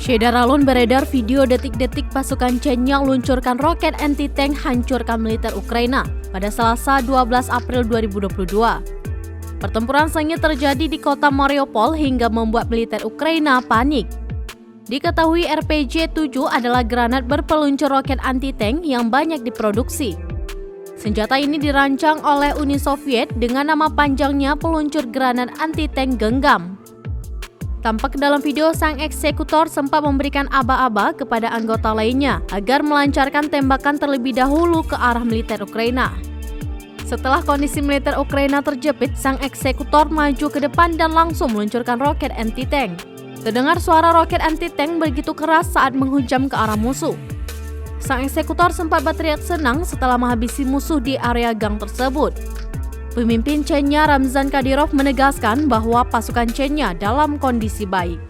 Syederalun beredar video detik-detik pasukan Chechnya luncurkan roket anti-tank hancurkan militer Ukraina pada Selasa 12 April 2022. Pertempuran sengit terjadi di kota Mariupol hingga membuat militer Ukraina panik. Diketahui RPG-7 adalah granat berpeluncur roket anti-tank yang banyak diproduksi. Senjata ini dirancang oleh Uni Soviet dengan nama panjangnya peluncur granat anti-tank Genggam. Tampak dalam video, sang eksekutor sempat memberikan aba-aba kepada anggota lainnya agar melancarkan tembakan terlebih dahulu ke arah militer Ukraina. Setelah kondisi militer Ukraina terjepit, sang eksekutor maju ke depan dan langsung meluncurkan roket anti-tank. Terdengar suara roket anti-tank begitu keras saat menghujam ke arah musuh. Sang eksekutor sempat berteriak senang setelah menghabisi musuh di area gang tersebut. Pemimpin Chechnya Ramzan Kadyrov menegaskan bahwa pasukan Chechnya dalam kondisi baik.